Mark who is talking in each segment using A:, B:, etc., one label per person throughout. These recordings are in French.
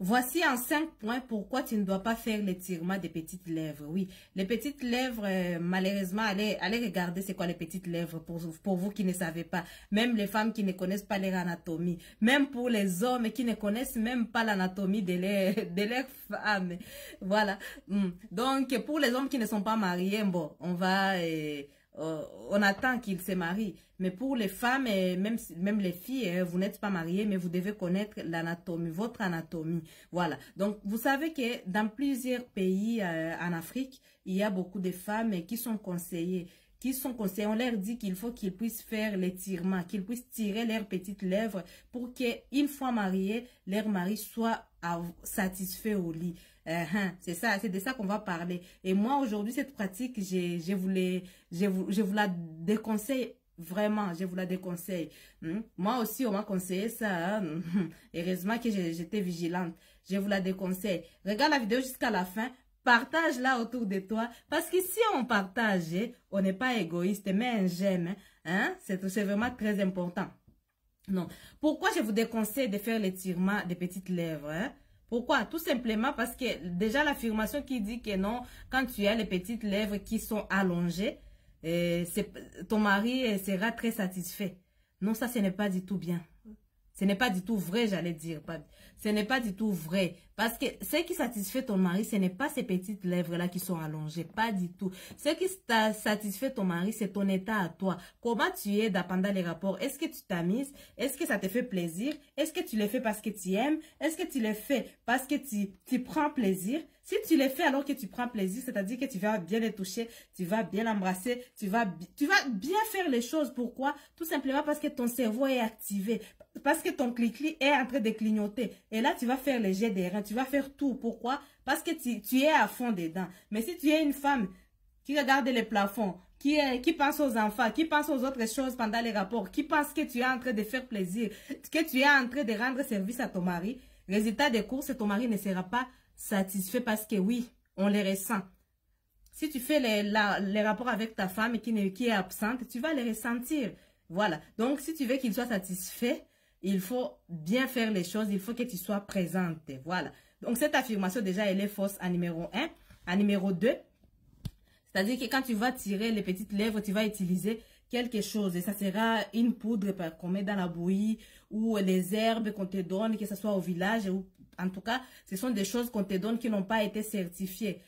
A: Voici en 5 points pourquoi tu ne dois pas faire l'étirement des petites lèvres. Oui, les petites lèvres, malheureusement, allez regarder c'est quoi les petites lèvres pour vous qui ne savez pas. Même les femmes qui ne connaissent pas leur anatomie. Même pour les hommes qui ne connaissent même pas l'anatomie de leur femme. Voilà. Donc, pour les hommes qui ne sont pas mariés, bon, on attend qu'ils se marient. Mais pour les femmes et même les filles, vous n'êtes pas mariés, mais vous devez connaître l'anatomie, votre anatomie. Voilà. Donc, vous savez que dans plusieurs pays en Afrique, il y a beaucoup de femmes qui sont conseillées. On leur dit qu'il faut qu'ils puissent faire l'étirement, qu'ils puissent tirer leurs petites lèvres pour qu'une fois mariés, leur mari soit satisfait au lit. C'est ça, c'est de ça qu'on va parler. Et moi, aujourd'hui, cette pratique, je vous la déconseille. Vraiment, je vous la déconseille. Moi aussi, on m'a conseillé ça. Heureusement que j'étais vigilante. Je vous la déconseille. Regarde la vidéo jusqu'à la fin. Partage-la autour de toi. Parce que si on partage, on n'est pas égoïste, mais un j'aime. C'est vraiment très important. Non. Pourquoi je vous déconseille de faire l'étirement des petites lèvres? Pourquoi? Tout simplement parce que déjà l'affirmation qui dit que non, quand tu as les petites lèvres qui sont allongées, ton mari sera très satisfait. Non, ça, ce n'est pas du tout bien. Ce n'est pas du tout vrai, j'allais dire. Ce n'est pas du tout vrai. Parce que ce qui satisfait ton mari, ce n'est pas ces petites lèvres-là qui sont allongées. Pas du tout. Ce qui satisfait ton mari, c'est ton état à toi. Comment tu es pendant les rapports? Est-ce que tu t'amuses? Est-ce que ça te fait plaisir? Est-ce que tu le fais parce que tu aimes? Est-ce que tu le fais parce que tu prends plaisir? Si tu le fais alors que tu prends plaisir, c'est-à-dire que tu vas bien le toucher, tu vas bien l'embrasser, tu vas bien faire les choses. Pourquoi? Tout simplement parce que ton cerveau est activé. Parce que ton clic-clic est en train de clignoter. Et là, tu vas faire les jets des reins. Tu vas faire tout. Pourquoi? Parce que tu es à fond dedans. Mais si tu es une femme qui regarde les plafonds, qui pense aux enfants, qui pense aux autres choses pendant les rapports, qui pense que tu es en train de faire plaisir, que tu es en train de rendre service à ton mari, résultat des courses, ton mari ne sera pas satisfait parce que oui, on les ressent. Si tu fais les rapports avec ta femme qui est absente, tu vas les ressentir. Voilà. Donc, si tu veux qu'il soit satisfait, il faut bien faire les choses, il faut que tu sois présente. Voilà. Donc, cette affirmation, déjà, elle est fausse en numéro 1. En numéro 2, c'est-à-dire que quand tu vas tirer les petites lèvres, tu vas utiliser quelque chose. Et ça sera une poudre qu'on met dans la bouillie ou les herbes qu'on te donne, que ce soit au village. Ou, en tout cas, ce sont des choses qu'on te donne qui n'ont pas été certifiées.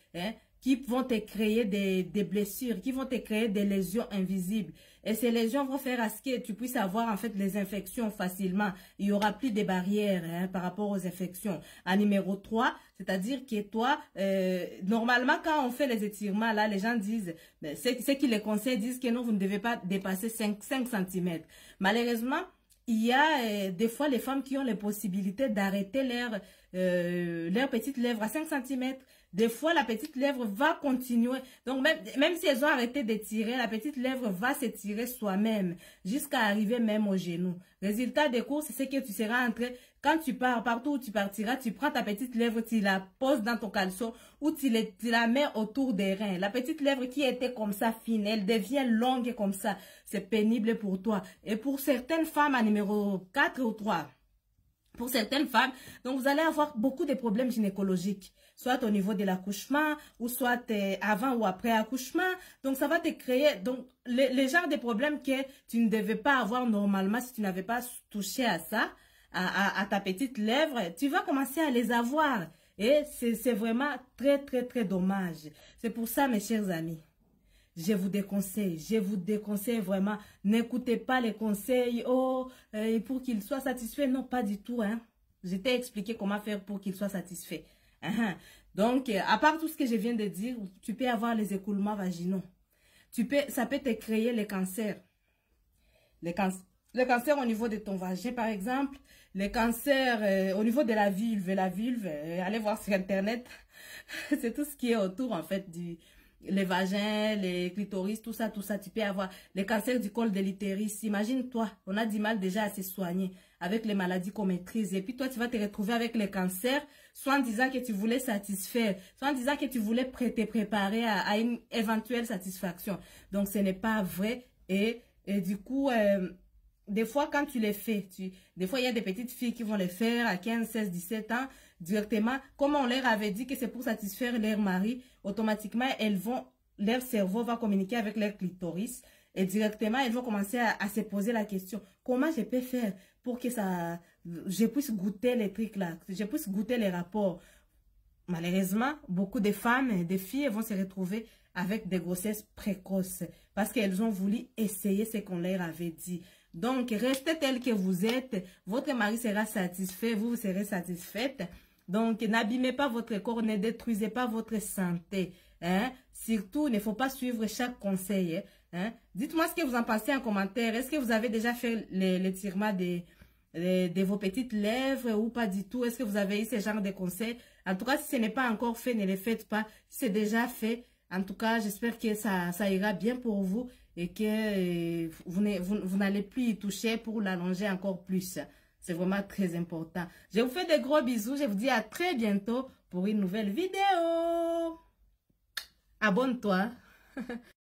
A: Qui vont te créer des blessures, qui vont te créer des lésions invisibles. Et ces lésions vont faire à ce que tu puisses avoir en fait les infections facilement. Il n'y aura plus de barrières par rapport aux infections. En numéro 3, c'est-à-dire que toi, normalement quand on fait les étirements, là, les gens disent, ceux qui les conseillent disent que non, vous ne devez pas dépasser 5 cm. Malheureusement, il y a des fois les femmes qui ont les possibilités d'arrêter leurs petites lèvres à 5 cm. Des fois, la petite lèvre va continuer. Donc, même si elles ont arrêté de tirer, la petite lèvre va se tirer soi-même jusqu'à arriver même au genou. Résultat des courses, c'est que tu seras en train, quand tu pars, partout où tu partiras, tu prends ta petite lèvre, tu la poses dans ton caleçon ou tu la mets autour des reins. La petite lèvre qui était comme ça fine, elle devient longue comme ça. C'est pénible pour toi. Et pour certaines femmes, à numéro 4 ou 3, pour certaines femmes, donc vous allez avoir beaucoup de problèmes gynécologiques, soit au niveau de l'accouchement, ou soit avant ou après accouchement. Donc ça va te créer donc les genres de problèmes que tu ne devais pas avoir normalement si tu n'avais pas touché à ça, à ta petite lèvre. Tu vas commencer à les avoir. Et c'est vraiment très, très, très dommage. C'est pour ça, mes chers amis, je vous déconseille vraiment. N'écoutez pas les conseils, pour qu'il soit satisfait. Non, pas du tout. Je t'ai expliqué comment faire pour qu'il soit satisfait. Donc, à part tout ce que je viens de dire, tu peux avoir les écoulements vaginaux. Ça peut te créer les cancers. Les cancers au niveau de ton vagin, par exemple. Les cancers au niveau de la vulve. Allez voir sur Internet. C'est tout ce qui est autour, en fait, les vagins, les clitoris, tout ça, tu peux avoir les cancers du col de l'utérus. Imagine-toi, on a du mal déjà à se soigner avec les maladies qu'on maîtrise. Et puis toi, tu vas te retrouver avec les cancers, soit en disant que tu voulais satisfaire, soit en disant que tu voulais te préparer à une éventuelle satisfaction. Donc, ce n'est pas vrai. Et du coup, des fois, quand tu les fais, des fois, il y a des petites filles qui vont les faire à 15, 16, 17 ans, directement. Comme on leur avait dit que c'est pour satisfaire leur mari, automatiquement, leur cerveau va communiquer avec leur clitoris. Et directement, elles vont commencer à se poser la question, comment je peux faire pour que je puisse goûter les trucs là, que je puisse goûter les rapports. Malheureusement, beaucoup de femmes, des filles vont se retrouver avec des grossesses précoces parce qu'elles ont voulu essayer ce qu'on leur avait dit. Donc, restez tel que vous êtes. Votre mari sera satisfait, vous serez satisfaite. Donc, n'abîmez pas votre corps, ne détruisez pas votre santé. Hein? Surtout, il ne faut pas suivre chaque conseil. Hein? Dites-moi ce que vous en pensez en commentaire. Est-ce que vous avez déjà fait l'étirement de vos petites lèvres ou pas du tout? Est-ce que vous avez eu ce genre de conseils? En tout cas, si ce n'est pas encore fait, ne le faites pas. Si c'est déjà fait, en tout cas, j'espère que ça ira bien pour vous et que vous n'allez plus y toucher pour l'allonger encore plus. C'est vraiment très important. Je vous fais des gros bisous. Je vous dis à très bientôt pour une nouvelle vidéo. Abonne-toi.